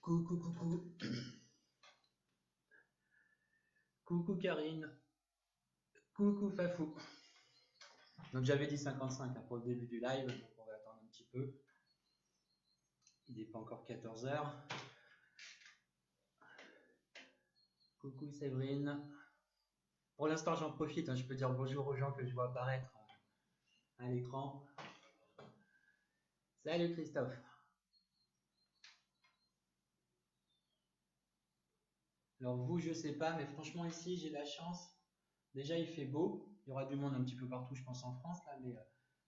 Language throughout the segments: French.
Coucou, coucou. Coucou Karine. Coucou Fafou. Donc j'avais dit 55 pour le début du live, donc on va attendre un petit peu. Il n'est pas encore 14 h. Coucou Séverine. Pour l'instant j'en profite, je peux dire bonjour aux gens que je vois apparaître à l'écran. Salut Christophe. Alors vous, je sais pas, mais franchement ici j'ai la chance. Déjà il fait beau, il y aura du monde un petit peu partout je pense en France là, mais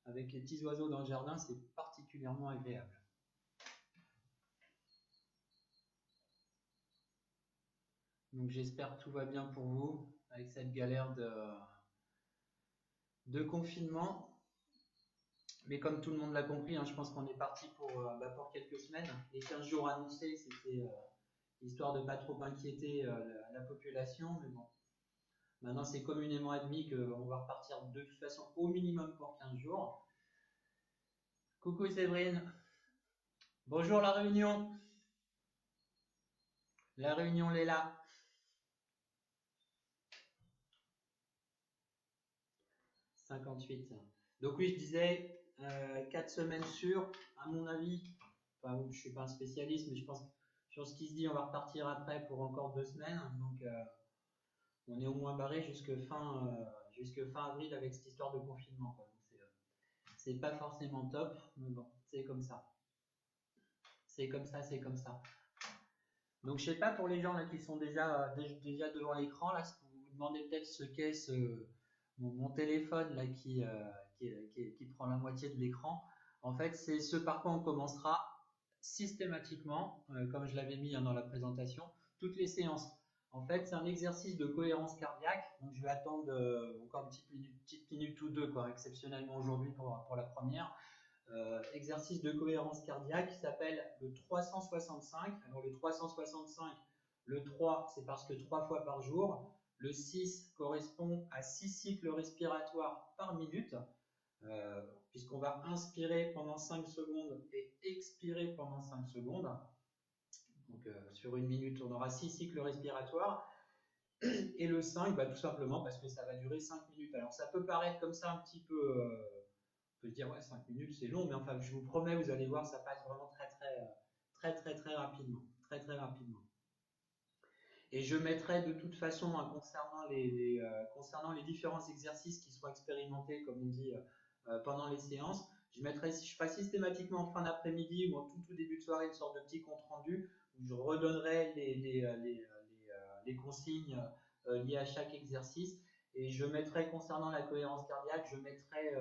avec les petits oiseaux dans le jardin c'est particulièrement agréable. Donc j'espère que tout va bien pour vous avec cette galère de confinement. Mais comme tout le monde l'a compris, je pense qu'on est parti pour quelques semaines. Les 15 jours annoncés, c'était histoire de ne pas trop inquiéter la population. Mais bon, maintenant c'est communément admis qu'on va repartir de toute façon au minimum pour 15 jours. Coucou Séverine. Bonjour la Réunion. La Réunion est là. 58. Donc oui, je disais 4 semaines sûres, à mon avis. Enfin, je suis pas un spécialiste, mais je pense que sur ce qui se dit, on va repartir après pour encore 2 semaines. Donc on est au moins barré jusque fin avril avec cette histoire de confinement, quoi. Donc c'est pas forcément top, mais bon, c'est comme ça. C'est comme ça, c'est comme ça. Donc je sais pas pour les gens là qui sont déjà devant l'écran, là, vous vous demandez peut-être ce qu'est mon téléphone là qui prend la moitié de l'écran. En fait, c'est ce par quoi on commencera systématiquement, comme je l'avais mis dans la présentation, toutes les séances. En fait, c'est un exercice de cohérence cardiaque. Donc, je vais attendre encore une petite minute ou deux, quoi, exceptionnellement aujourd'hui pour la première. Exercice de cohérence cardiaque qui s'appelle le 365. Alors, le 365, le 3, c'est parce que 3 fois par jour. Le 6 correspond à 6 cycles respiratoires par minute. Puisqu'on va inspirer pendant 5 secondes et expirer pendant 5 secondes. Donc sur une minute, on aura 6 cycles respiratoires. Et le 5, tout simplement parce que ça va durer 5 minutes. Alors ça peut paraître comme ça un petit peu, on peut se dire ouais 5 minutes c'est long, mais enfin je vous promets, vous allez voir, ça passe vraiment très rapidement. Très rapidement. Et je mettrai de toute façon concernant les différents exercices qui seront expérimentés, comme on dit, pendant les séances, je ferai systématiquement en fin d'après-midi ou en tout début de soirée une sorte de petit compte rendu où je redonnerai les consignes liées à chaque exercice. Et je mettrai concernant la cohérence cardiaque, je mettrai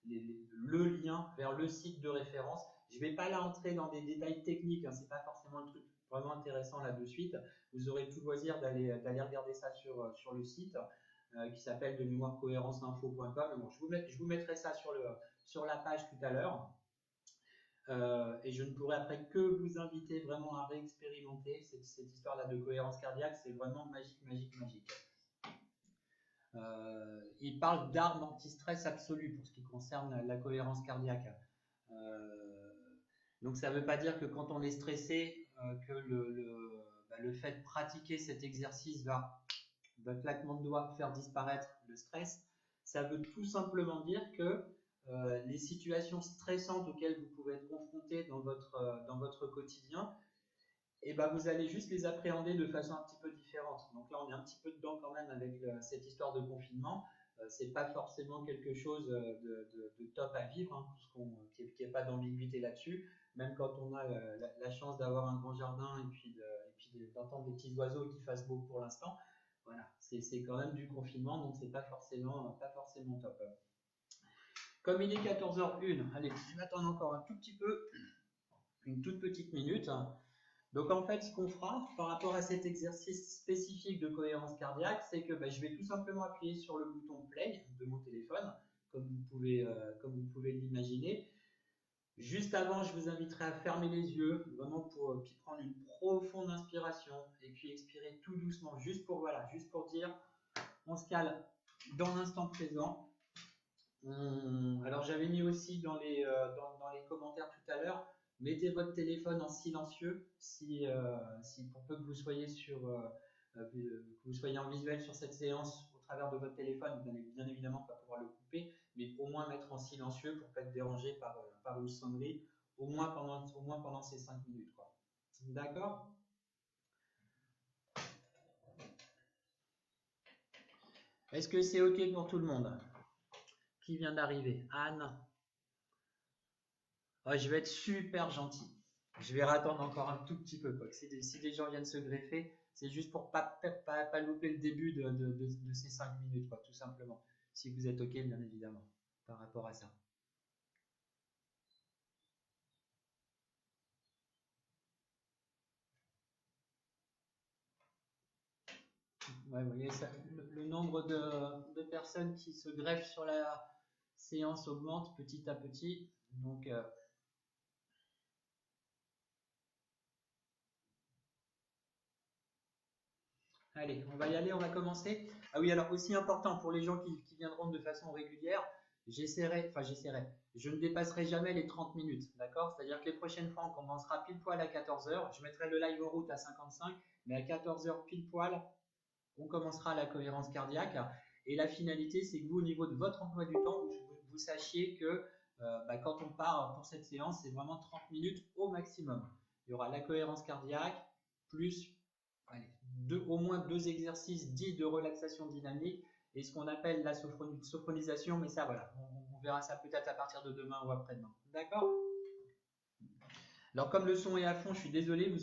le lien vers le site de référence. Je ne vais pas là entrer dans des détails techniques, c'est pas forcément le truc vraiment intéressant là de suite. Vous aurez tout loisir d'aller regarder ça sur le site qui s'appelle de mémoire cohérence-info.com. Bon, je vous mettrai ça sur la page tout à l'heure. Et je ne pourrai après que vous inviter vraiment à réexpérimenter cette histoire-là de cohérence cardiaque. C'est vraiment magique. Il parle d'arme anti-stress absolue pour ce qui concerne la cohérence cardiaque. Donc ça ne veut pas dire que quand on est stressé, que le fait de pratiquer cet exercice va d'un claquement de doigts faire disparaître le stress. Ça veut tout simplement dire que les situations stressantes auxquelles vous pouvez être confronté dans votre quotidien, vous allez juste les appréhender de façon un petit peu différente. Donc là, on est un petit peu dedans quand même avec cette histoire de confinement. C'est pas forcément quelque chose de top à vivre, qu'il n'y ait pas d'ambiguïté là-dessus. Même quand on a la chance d'avoir un grand jardin et puis d'entendre des petits oiseaux qui fassent beau pour l'instant, voilà, c'est quand même du confinement, donc c'est pas forcément top. Comme il est 14h01, allez, je vais attendre encore un tout petit peu, une toute petite minute. Donc en fait, ce qu'on fera par rapport à cet exercice spécifique de cohérence cardiaque, c'est que je vais tout simplement appuyer sur le bouton play de mon téléphone, comme vous pouvez l'imaginer. Juste avant, je vous inviterai à fermer les yeux, vraiment puis prendre une profonde inspiration et puis expirer tout doucement, juste pour dire, on se cale dans l'instant présent. Alors j'avais mis aussi dans les commentaires tout à l'heure, Mettez votre téléphone en silencieux si pour peu que vous soyez que vous soyez en visuel sur cette séance au travers de votre téléphone, vous n'allez bien évidemment pas pouvoir le couper, mais au moins mettre en silencieux pour ne pas être dérangé par une sonnerie, au moins pendant ces 5 minutes, quoi. D'accord? Est-ce que c'est OK pour tout le monde? Qui vient d'arriver? Anne? Oh, je vais être super gentil. Je vais attendre encore un tout petit peu, quoi. Si des gens viennent se greffer, c'est juste pour pas louper le début de ces 5 minutes, quoi, tout simplement. Si vous êtes OK, bien évidemment, par rapport à ça. Ouais, vous voyez, le nombre de personnes qui se greffent sur la séance augmente petit à petit. Donc, allez, on va y aller, on va commencer. Ah oui, alors aussi important pour les gens qui viendront de façon régulière, j'essaierai. Je ne dépasserai jamais les 30 minutes, d'accord? C'est-à-dire que les prochaines fois, on commencera pile poil à 14 heures. Je mettrai le live en route à 55, mais à 14 heures pile poil, on commencera la cohérence cardiaque. Et la finalité, c'est que vous, au niveau de votre emploi du temps, vous sachiez que quand on part pour cette séance, c'est vraiment 30 minutes au maximum. Il y aura la cohérence cardiaque, plus allez, au moins 2 exercices dits de relaxation dynamique et ce qu'on appelle la sophronisation, mais ça, voilà, on verra ça peut-être à partir de demain ou après-demain. D'accord? Alors, comme le son est à fond, je suis désolé, vous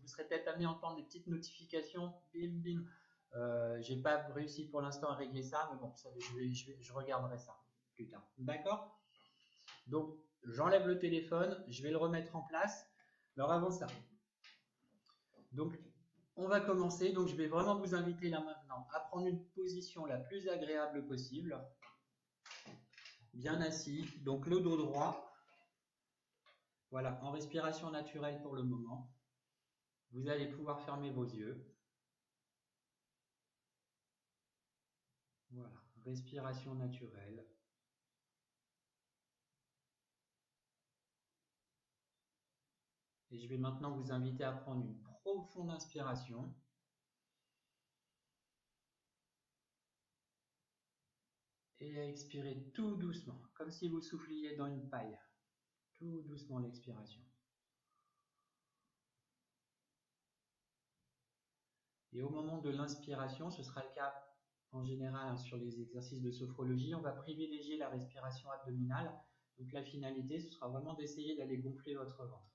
serez peut-être amené à entendre des petites notifications. Bim, bim. J'ai pas réussi pour l'instant à régler ça, mais bon, je regarderai ça plus tard. D'accord? Donc, j'enlève le téléphone, je vais le remettre en place. Alors, avant ça, donc, on va commencer. Donc, je vais vraiment vous inviter là maintenant à prendre une position la plus agréable possible. Bien assis, donc le dos droit. Voilà, en respiration naturelle pour le moment. Vous allez pouvoir fermer vos yeux. Voilà, respiration naturelle. Et je vais maintenant vous inviter à prendre une profonde inspiration. Et à expirer tout doucement, comme si vous souffliez dans une paille. Tout doucement l'expiration. Et au moment de l'inspiration, ce sera le cas en général sur les exercices de sophrologie, on va privilégier la respiration abdominale. Donc la finalité, ce sera vraiment d'essayer d'aller gonfler votre ventre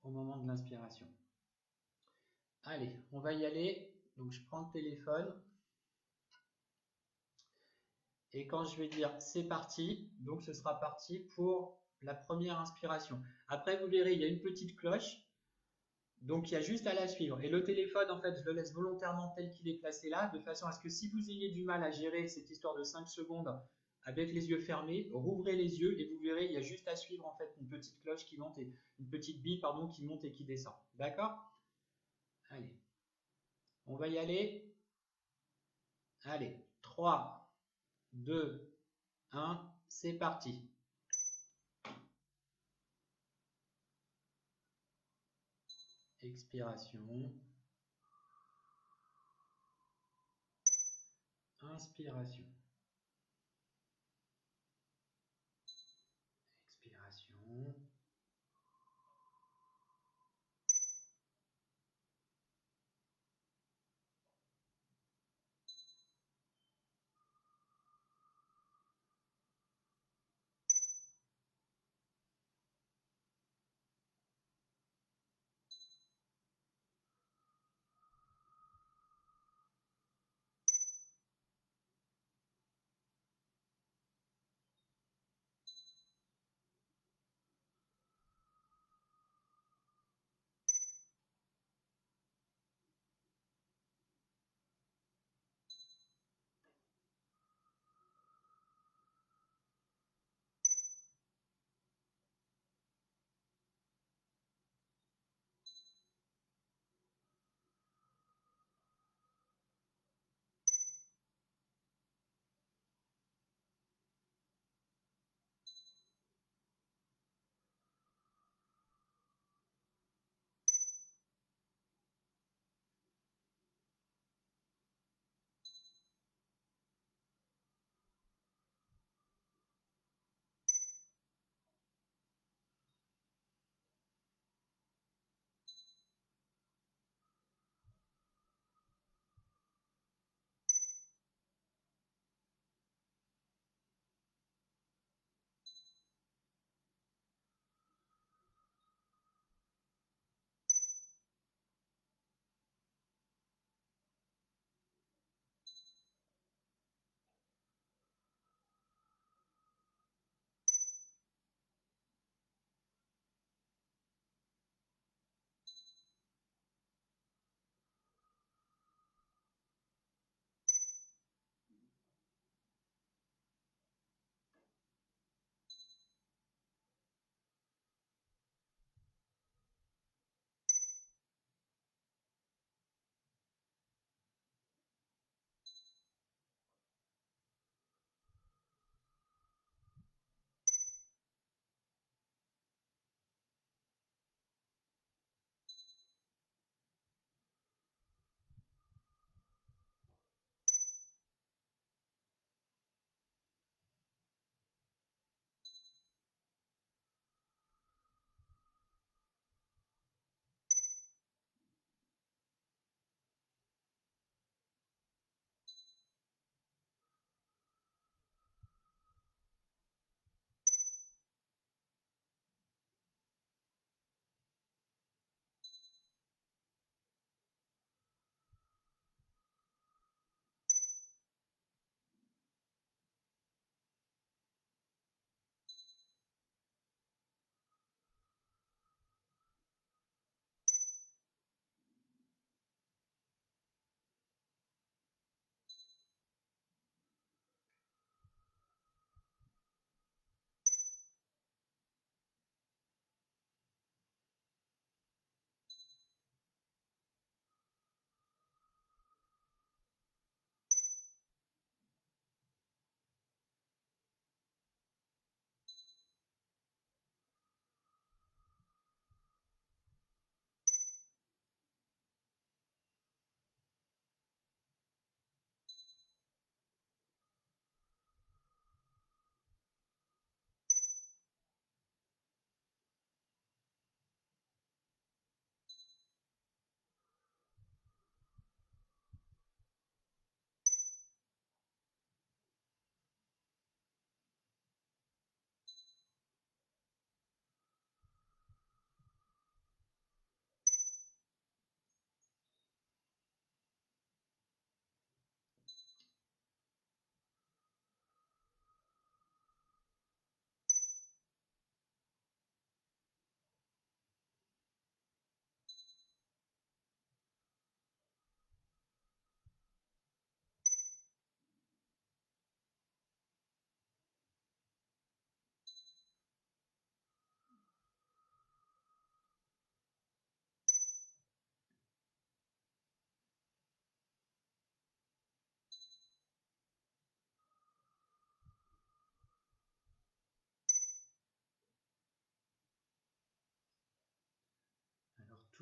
au moment de l'inspiration. Allez, on va y aller. Donc je prends le téléphone. Et quand je vais dire c'est parti, donc ce sera parti pour la première inspiration. Après, vous verrez, il y a une petite cloche. Donc, il y a juste à la suivre. Et le téléphone, en fait, je le laisse volontairement tel qu'il est placé là, de façon à ce que si vous ayez du mal à gérer cette histoire de 5 secondes avec les yeux fermés, rouvrez les yeux et vous verrez, il y a juste à suivre, en fait, une petite cloche qui monte et une petite bille, pardon, qui monte et qui descend. D'accord? Allez. On va y aller. Allez. 3, 2, 1, c'est parti. Expiration. Inspiration. Expiration.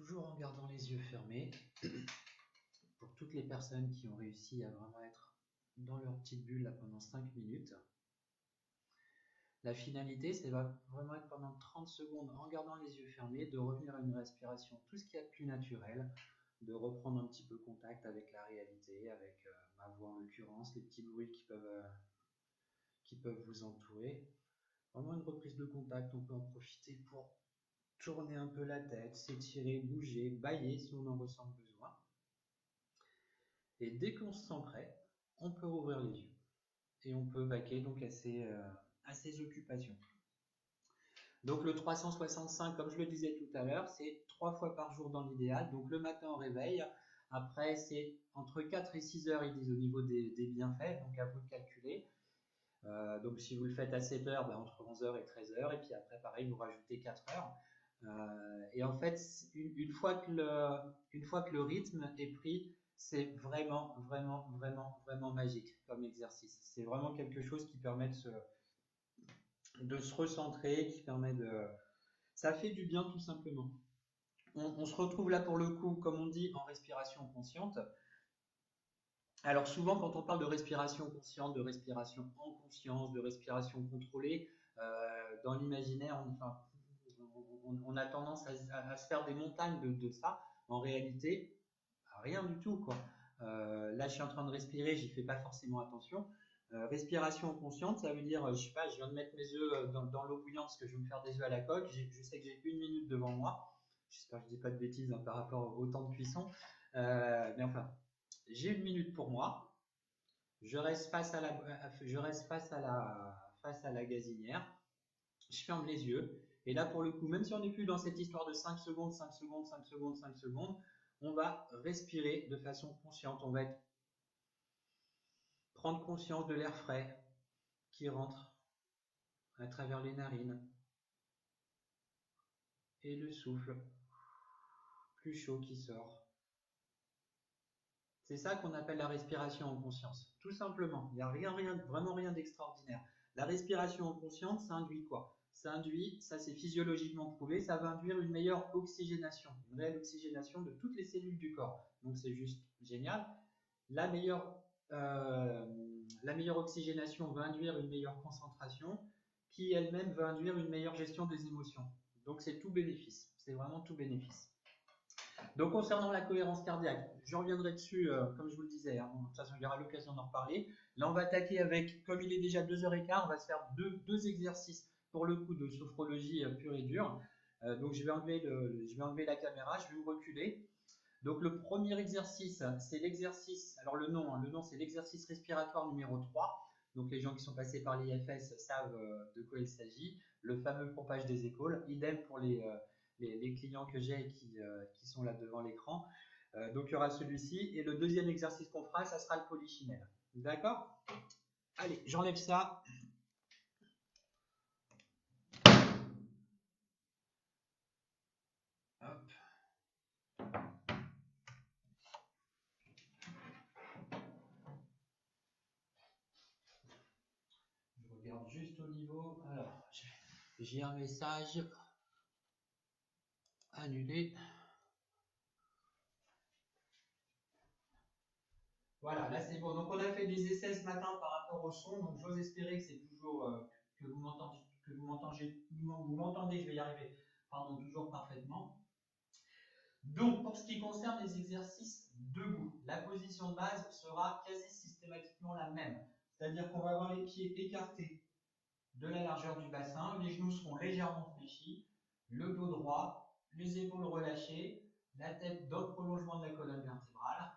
toujours en gardant les yeux fermés. Pour toutes les personnes qui ont réussi à vraiment être dans leur petite bulle là, pendant 5 minutes. La finalité, c'est vraiment être pendant 30 secondes en gardant les yeux fermés, de revenir à une respiration, tout ce qu'il y a de plus naturel, de reprendre un petit peu contact avec la réalité, avec ma voix en l'occurrence, les petits bruits qui peuvent vous entourer. Vraiment une reprise de contact, on peut en profiter pour tourner un peu la tête, s'étirer, bouger, bâiller si on en ressent le besoin. Et dès qu'on se sent prêt, on peut rouvrir les yeux et on peut vaquer donc à ses occupations. Donc le 365, comme je le disais tout à l'heure, c'est 3 fois par jour dans l'idéal. Donc le matin au réveil, après c'est entre 4 et 6 heures, ils disent au niveau des bienfaits, donc à vous de calculer. Donc si vous le faites à 7 heures, ben, entre 11 heures et 13 heures, et puis après pareil, vous rajoutez 4 heures. Et en fait, une fois que le rythme est pris, c'est vraiment, vraiment, vraiment, vraiment magique comme exercice. C'est vraiment quelque chose qui permet de se recentrer, qui permet de... Ça fait du bien tout simplement. On se retrouve là pour le coup, comme on dit, en respiration consciente. Alors souvent, quand on parle de respiration consciente, de respiration en conscience, de respiration contrôlée, dans l'imaginaire, on a tendance à se faire des montagnes de ça. En réalité, rien du tout, quoi. Là, je suis en train de respirer, j'y fais pas forcément attention. Respiration consciente, ça veut dire, je sais pas, je viens de mettre mes œufs dans l'eau bouillante parce que je veux me faire des œufs à la coque. Je sais que j'ai 1 minute devant moi. J'espère que je dis pas de bêtises par rapport au temps de cuisson. Mais enfin, j'ai 1 minute pour moi. Je reste face à la gazinière. Je ferme les yeux. Et là, pour le coup, même si on n'est plus dans cette histoire de 5 secondes, 5 secondes, 5 secondes, 5 secondes, on va respirer de façon consciente. On va prendre conscience de l'air frais qui rentre à travers les narines et le souffle plus chaud qui sort. C'est ça qu'on appelle la respiration en conscience. Tout simplement. Il n'y a vraiment rien d'extraordinaire. La respiration en conscience, ça induit quoi? Ça induit, ça c'est physiologiquement prouvé, ça va induire une meilleure oxygénation, une réelle oxygénation de toutes les cellules du corps. Donc c'est juste génial. La meilleure oxygénation va induire une meilleure concentration, qui elle-même va induire une meilleure gestion des émotions. Donc c'est tout bénéfice, c'est vraiment tout bénéfice. Donc concernant la cohérence cardiaque, je reviendrai dessus, comme je vous le disais, hein. De toute façon il y aura l'occasion d'en reparler. Là on va attaquer avec, comme il est déjà 2h15, on va se faire deux exercices pour le coup de sophrologie pure et dure. Donc je vais enlever la caméra, je vais vous reculer. Donc le premier exercice, c'est l'exercice, alors le nom c'est l'exercice respiratoire numéro 3. Donc les gens qui sont passés par l'IFS savent de quoi il s'agit. Le fameux pompage des épaules, idem pour les clients que j'ai qui sont là devant l'écran. Donc il y aura celui-ci. Et le deuxième exercice qu'on fera, ça sera le polichinelle. D'accord? Allez, j'enlève ça. Hop. Je regarde juste au niveau. Alors, j'ai un message. Annulé. Voilà, là c'est bon. Donc on a fait des essais ce matin par rapport au son. Donc j'ose espérer que c'est toujours que vous m'entendez, je vais y arriver. Pardon, toujours parfaitement. Donc pour ce qui concerne les exercices debout, la position de base sera quasi systématiquement la même. C'est-à-dire qu'on va avoir les pieds écartés de la largeur du bassin, les genoux seront légèrement fléchis, le dos droit, les épaules relâchées, la tête dans le prolongement de la colonne vertébrale.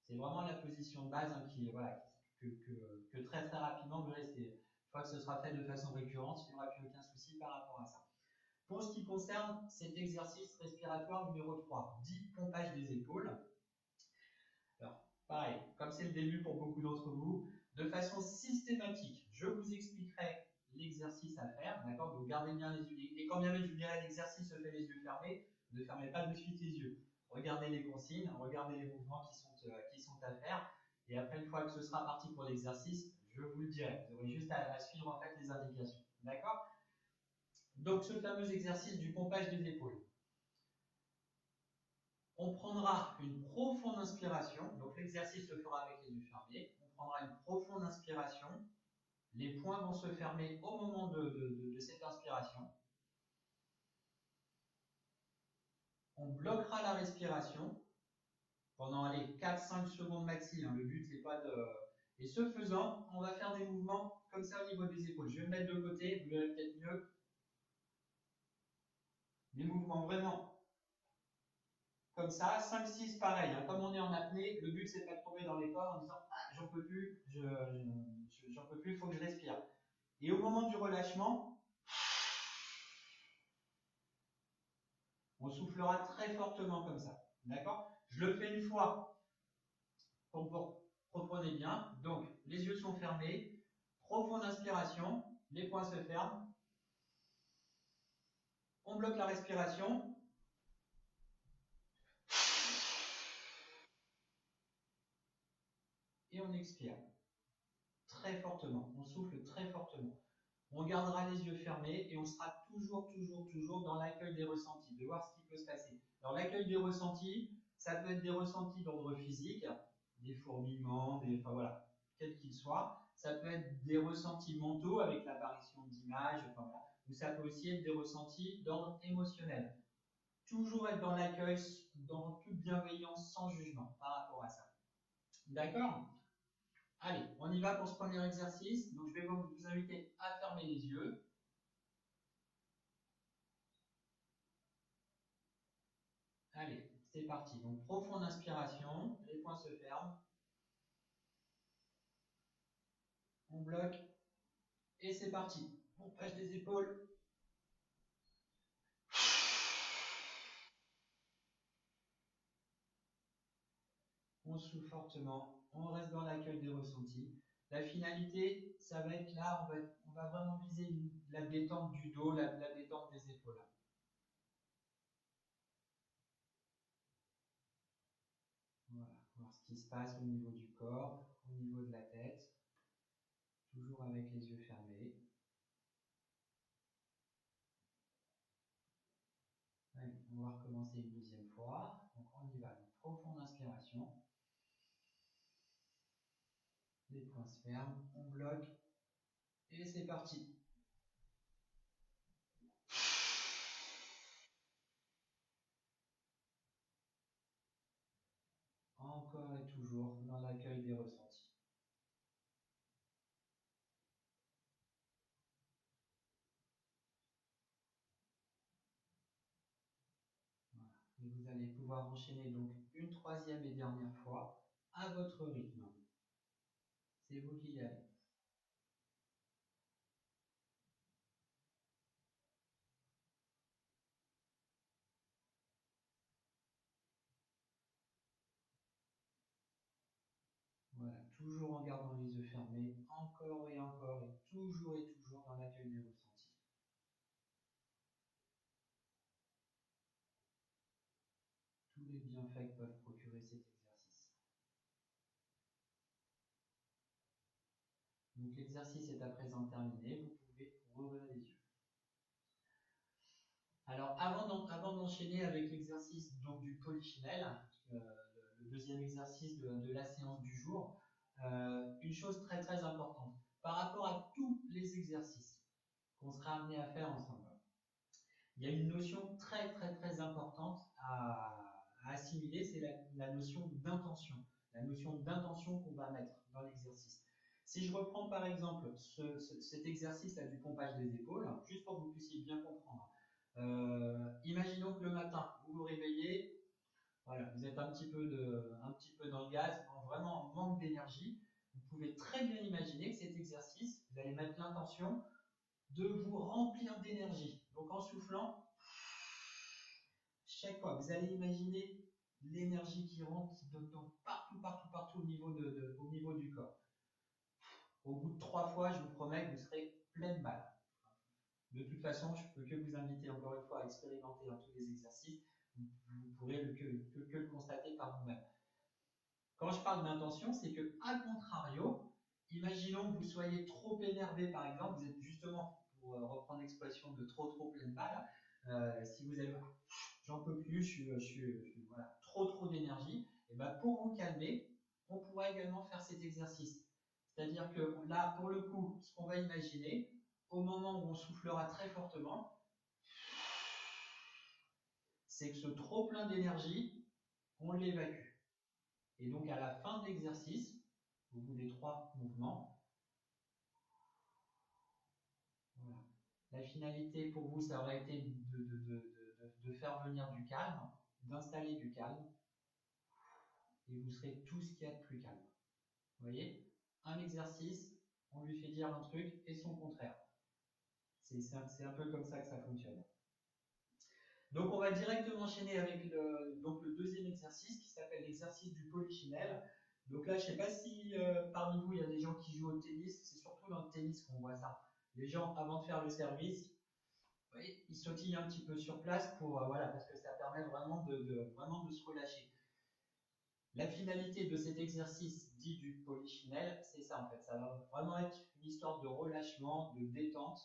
C'est vraiment la position de base que très très rapidement vous restez. Une fois que ce sera fait de façon récurrente, il n'y aura plus aucun souci par rapport à ça. Pour ce qui concerne cet exercice respiratoire numéro 3, dit pompage des épaules. Alors, pareil, comme c'est le début pour beaucoup d'entre vous, de façon systématique, je vous expliquerai l'exercice à faire, d'accord? Donc gardez bien les yeux, et quand bien même je vous dirai l'exercice se fait les yeux fermés, ne fermez pas de suite les yeux. Regardez les consignes, regardez les mouvements qui sont à faire, et après une fois que ce sera parti pour l'exercice, je vous le dirai. Vous aurez juste à suivre en fait les indications, d'accord? Donc ce fameux exercice du pompage des épaules. On prendra une profonde inspiration. Donc l'exercice se fera avec les yeux fermés. On prendra une profonde inspiration. Les poings vont se fermer au moment de cette inspiration. On bloquera la respiration pendant les 4-5 secondes maxi. Le but, c'est pas de... Et ce faisant, on va faire des mouvements comme ça au niveau des épaules. Je vais me mettre de côté, vous verrez peut-être mieux. Des mouvements vraiment comme ça, 5-6 pareil. Comme on est en apnée, le but, c'est pas de tomber dans les corps en disant ah, j'en peux plus, j'en peux plus, il faut que je respire. Et au moment du relâchement, on soufflera très fortement comme ça. D'accord? Je le fais une fois. Reprenez bien. Donc, les yeux sont fermés. Profonde inspiration. Les poings se ferment. On bloque la respiration. Et on expire. Très fortement. On souffle très fortement. On gardera les yeux fermés et on sera toujours dans l'accueil des ressentis, de voir ce qui peut se passer. Alors l'accueil des ressentis, ça peut être des ressentis d'ordre physique, des fourmillements, enfin voilà, quels qu'ils soient. Ça peut être des ressentis mentaux avec l'apparition d'images, enfin voilà. Ou ça peut aussi être des ressentis d'ordre émotionnel. Toujours être dans l'accueil, dans toute bienveillance, sans jugement par rapport à ça. D'accord ? Allez, on y va pour ce premier exercice. Donc, je vais vous inviter à fermer les yeux. Allez, c'est parti. Donc, profonde inspiration. Les poings se ferment. On bloque. Et c'est parti. Pompage des épaules. On souffle fortement. On reste dans l'accueil des ressentis. La finalité, ça va être là, on va vraiment viser la détente du dos, la détente des épaules. Voilà, voir ce qui se passe au niveau du corps, au niveau de la tête. Toujours avec les yeux fermés. Allez, on va recommencer une deuxième fois. Donc on y va. Donc, profonde inspiration. Les poings se ferment. On bloque. Et c'est parti. Encore et toujours dans l'accueil des ressentis. Voilà. Et vous allez pouvoir enchaîner donc une troisième et dernière fois à votre rythme. C'est vous qui y allez. Voilà, toujours en gardant les yeux fermés, encore et toujours dans l'accueil des ressentis. Tous les bienfaits que peuvent procurer cet exercice. Donc l'exercice est à présent terminé, vous pouvez rouvrir les yeux. Alors avant d'enchaîner avec l'exercice du polychinelle, le deuxième exercice de la séance du jour, une chose très très importante, par rapport à tous les exercices qu'on sera amené à faire ensemble, il y a une notion très très très importante à assimiler, c'est la notion d'intention, qu'on va mettre dans l'exercice. Si je reprends par exemple cet exercice-là du pompage des épaules, juste pour que vous puissiez bien comprendre, imaginons que le matin, vous vous réveillez, voilà, vous êtes un petit peu dans le gaz, vraiment en manque d'énergie. Vous pouvez très bien imaginer que cet exercice, vous allez mettre l'intention de vous remplir d'énergie. Donc en soufflant, chaque fois, vous allez imaginer l'énergie qui rentre, qui donne partout au niveau, au niveau du corps. Au bout de 3 fois, je vous promets que vous serez plein de balle. De toute façon, je ne peux que vous inviter encore une fois à expérimenter dans tous les exercices. Vous pourrez que le constater par vous-même. Quand je parle d'intention, c'est que, à contrario, imaginons que vous soyez trop énervé, par exemple, vous êtes justement, pour reprendre l'expression de trop pleine balle, Si vous avez j'en peux plus, voilà, trop d'énergie, et ben pour vous calmer, on pourra également faire cet exercice. C'est-à-dire que là, pour le coup, ce qu'on va imaginer, au moment où on soufflera très fortement, c'est que ce trop plein d'énergie, on l'évacue. Et donc à la fin de l'exercice, au bout des 3 mouvements, voilà. La finalité pour vous, ça aurait été de faire venir du calme, d'installer du calme, et vous serez tout ce qu'il y a de plus calme. Vous voyez, un exercice, on lui fait dire un truc et son contraire. C'est un peu comme ça que ça fonctionne. Donc on va directement enchaîner avec le deuxième exercice qui s'appelle l'exercice du polichinelle. Donc là, je ne sais pas si parmi vous, il y a des gens qui jouent au tennis. C'est surtout dans le tennis qu'on voit ça. Les gens, avant de faire le service, oui, ils sautillent un petit peu sur place voilà, parce que ça permet vraiment vraiment de se relâcher. La finalité de cet exercice dit du polichinelle, c'est ça en fait. Ça va vraiment être une histoire de relâchement, de détente.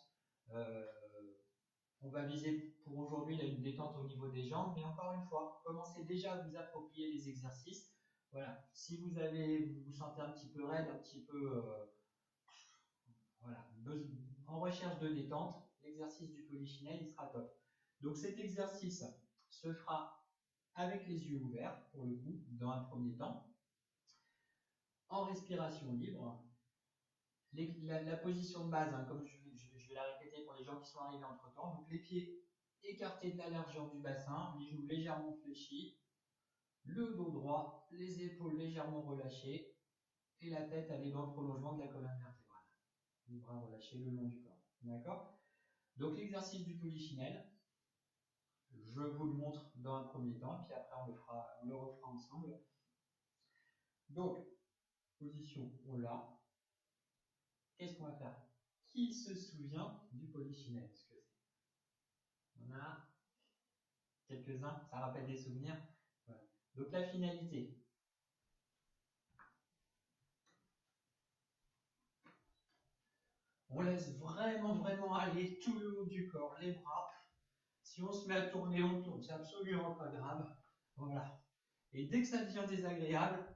On va viser pour aujourd'hui une détente au niveau des jambes, mais encore une fois, commencez déjà à vous approprier les exercices. Voilà. Si vous vous sentez un petit peu raide, un petit peu voilà, en recherche de détente, l'exercice du polichinelle, il sera top. Donc cet exercice se fera avec les yeux ouverts, pour le coup, dans un premier temps, en respiration libre. La position de base, hein, comme je vais la répéter pour les gens qui sont arrivés entre temps, donc les pieds écartés de la largeur du bassin, les genoux légèrement fléchis, le dos droit, les épaules légèrement relâchées et la tête aller dans le prolongement de la colonne vertébrale. Les bras relâchés le long du corps. D'accord? Donc l'exercice du polichinelle, je vous le montre dans un premier temps, puis après on le refera ensemble. Donc, position, on l'a. Qu'est-ce qu'on va faire? Qui se souvient du polichinelle? Ce que c'est? On a quelques-uns, ça rappelle des souvenirs. Voilà. Donc la finalité. On laisse vraiment aller tout le haut du corps, les bras. Si on se met à tourner, on tourne, c'est absolument pas grave. Voilà. Et dès que ça devient désagréable,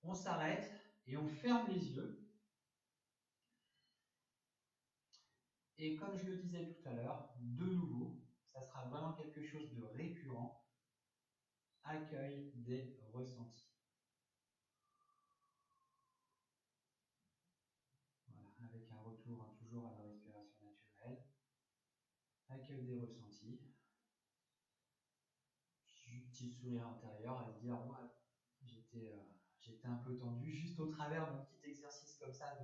on s'arrête et on ferme les yeux. Et comme je le disais tout à l'heure, de nouveau, ça sera vraiment quelque chose de récurrent. Accueil des ressentis. Voilà, avec un retour toujours à la respiration naturelle. Accueil des ressentis. Petit sourire intérieur à se dire, ouais, j'étais un peu tendu, juste au travers d'un petit exercice comme ça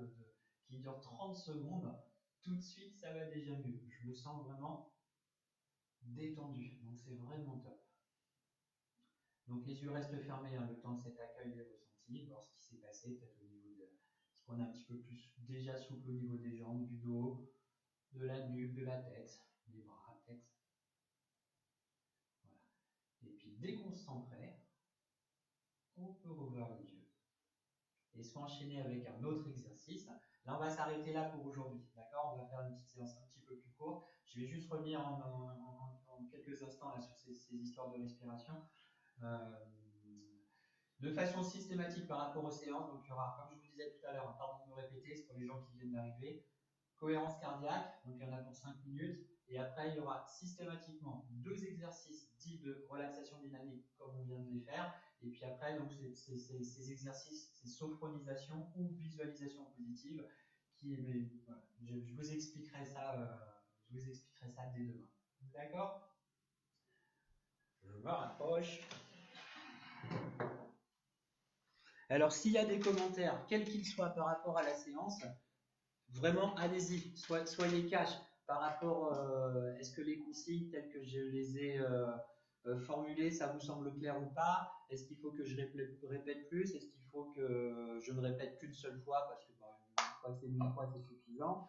qui dure 30 secondes, tout de suite ça va déjà mieux. Je me sens vraiment détendu, donc c'est vraiment top. Donc les yeux restent fermés le temps de cet accueil des ressentis, voir ce qui s'est passé, peut-être au niveau ce qu'on a un petit peu plus déjà souple au niveau des jambes, du dos, de la nuque, de la tête, des bras, tête. Voilà. Et puis dès qu'on se sent prêt, on peut rouvrir les yeux et se enchaîner avec un autre exercice. Là, on va s'arrêter là pour aujourd'hui, d'accord? On va faire une petite séance un petit peu plus courte. Je vais juste revenir en quelques instants là, sur ces histoires de respiration. De façon systématique par rapport aux séances, donc il y aura, comme je vous disais tout à l'heure, pardon de me répéter, c'est pour les gens qui viennent d'arriver, cohérence cardiaque, donc il y en a pour 5 minutes, et après il y aura systématiquement 2 exercices dits de relaxation dynamique, comme on vient de les faire, et puis après, donc ces exercices, c'est sophronisation ou visualisation positive, voilà, je vous expliquerai ça dès demain. D'accord? Je me rapproche. Alors, s'il y a des commentaires, quels qu'ils soient par rapport à la séance, vraiment, allez-y, soyez cash par rapport, est-ce que les consignes telles que je les ai formulées, ça vous semble clair ou pas? Est-ce qu'il faut que je répète plus? Est-ce qu'il faut que je ne répète qu'une seule fois parce que une fois c'est suffisant?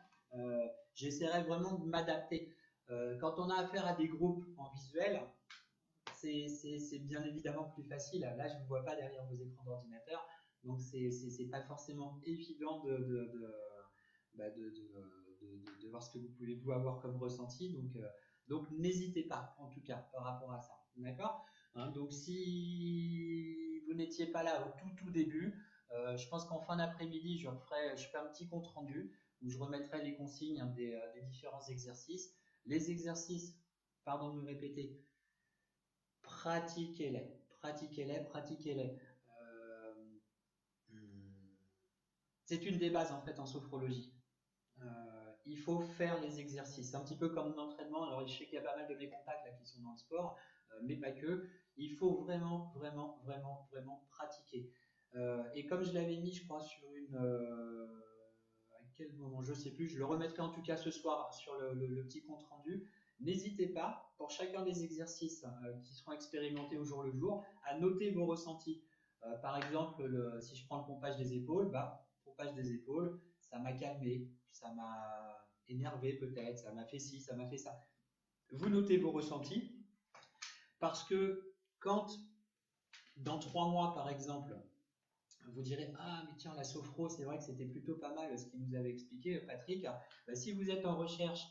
J'essaierai vraiment de m'adapter. Quand on a affaire à des groupes en visuel, c'est bien évidemment plus facile. Là, je ne vous vois pas derrière vos écrans d'ordinateur, donc c'est pas forcément évident de voir ce que vous pouvez avoir comme ressenti. Donc n'hésitez pas, en tout cas, par rapport à ça. D'accord? Hein, donc si vous n'étiez pas là au tout début, je pense qu'en fin d'après-midi, je ferai un petit compte rendu où je remettrai les consignes, hein, des différents exercices. Les exercices, pardon de me répéter, pratiquez-les, pratiquez-les, pratiquez-les. C'est une des bases en fait en sophrologie. Il faut faire les exercices. C'est un petit peu comme l'entraînement. Alors, je sais qu'il y a pas mal de mes contacts là, qui sont dans le sport, mais pas que. Il faut vraiment, vraiment, vraiment, vraiment pratiquer. Et comme je l'avais mis, je crois, sur une. À quel moment, je ne sais plus. Je le remettrai en tout cas ce soir sur le petit compte rendu. N'hésitez pas, pour chacun des exercices qui seront expérimentés au jour le jour, à noter vos ressentis. Par exemple, si je prends le pompage des épaules, pompage des épaules, ça m'a calmé, ça m'a énervé peut-être, ça m'a fait ci, ça m'a fait ça. Vous notez vos ressentis parce que quand, dans 3 mois par exemple, vous direz ah mais tiens la sophro c'est vrai que c'était plutôt pas mal ce qu'il nous avait expliqué Patrick. Bah, si vous êtes en recherche,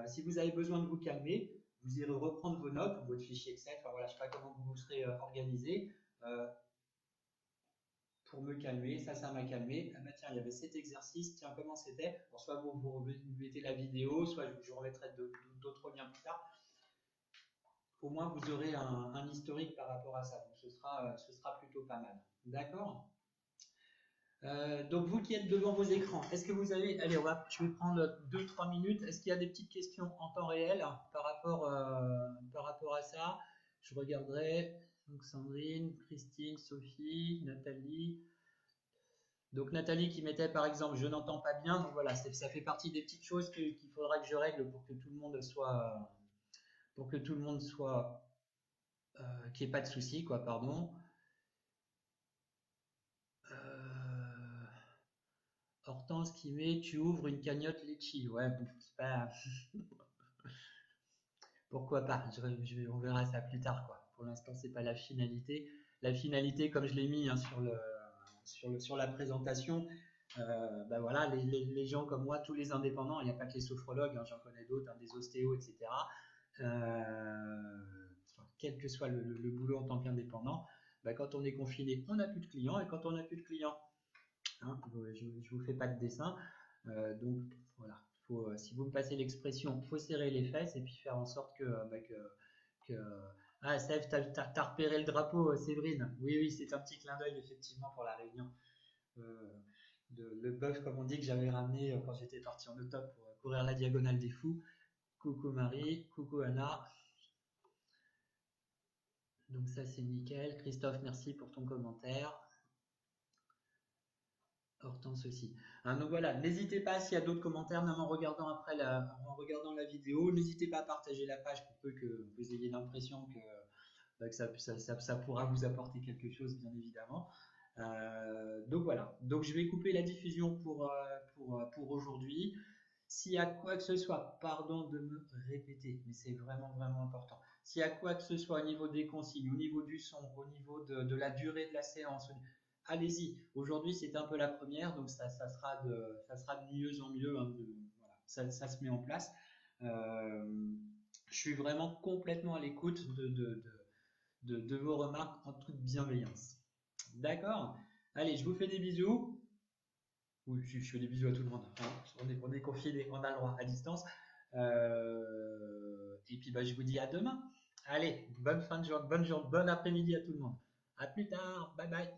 si vous avez besoin de vous calmer, vous irez reprendre vos notes, votre fichier Excel, enfin voilà je sais pas comment vous serez organisé. Pour me calmer, ça m'a calmé. Ah bah tiens, il y avait cet exercice, tiens, comment c'était? Bon, soit vous mettez la vidéo, soit je remettrai d'autres liens plus tard. Au moins, vous aurez un historique par rapport à ça. Donc, ce sera plutôt pas mal. D'accord? Donc, vous qui êtes devant vos écrans, est-ce que vous avez... Allez, je vais prendre 2-3 minutes. Est-ce qu'il y a des petites questions en temps réel par rapport à ça? Je regarderai. Donc, Sandrine, Christine, Sophie, Nathalie... Donc Nathalie qui mettait par exemple je n'entends pas bien, donc voilà, ça fait partie des petites choses qu'il faudra que je règle pour que tout le monde soit, qu'il n'y ait pas de soucis, quoi, pardon. Hortense qui met tu ouvres une cagnotte litchi, ouais, bon, c'est pas... Pourquoi pas, on verra ça plus tard, quoi. Pour l'instant, c'est pas la finalité. La finalité, comme je l'ai mis hein, sur la présentation, ben voilà, les gens comme moi, tous les indépendants, il n'y a pas que les sophrologues, hein, j'en connais d'autres, hein, des ostéos, etc. Quel que soit le boulot en tant qu'indépendant, ben quand on est confiné, on n'a plus de clients, et quand on n'a plus de clients, hein, je ne vous fais pas de dessin, donc voilà, si vous me passez l'expression, il faut serrer les fesses et puis faire en sorte que ah, Sèvres, t'as repéré le drapeau, Séverine. Oui, oui, c'est un petit clin d'œil, effectivement, pour la réunion. Le bœuf, comme on dit, que j'avais ramené quand j'étais parti en octobre pour courir la diagonale des fous. Coucou Marie, coucou Anna. Donc ça, c'est nickel. Christophe, merci pour ton commentaire. Hortense aussi. Hein, donc voilà, n'hésitez pas s'il y a d'autres commentaires, même en regardant la vidéo, n'hésitez pas à partager la page pour peu que vous ayez l'impression que ça pourra vous apporter quelque chose, bien évidemment. Donc voilà, donc je vais couper la diffusion pour aujourd'hui. S'il y a quoi que ce soit, pardon de me répéter, mais c'est vraiment vraiment important. S'il y a quoi que ce soit au niveau des consignes, au niveau du son, au niveau de la durée de la séance, allez-y. Aujourd'hui c'est un peu la première, donc ça sera de mieux en mieux. Hein, voilà, ça se met en place. Je suis vraiment complètement à l'écoute de vos remarques en toute bienveillance. D'accord? Allez, je vous fais des bisous. Oui, je fais des bisous à tout le monde. Hein. On est confinés, on a le droit à distance. Et puis bah, je vous dis à demain. Allez, bonne fin de journée, bon après-midi à tout le monde. À plus tard, bye bye.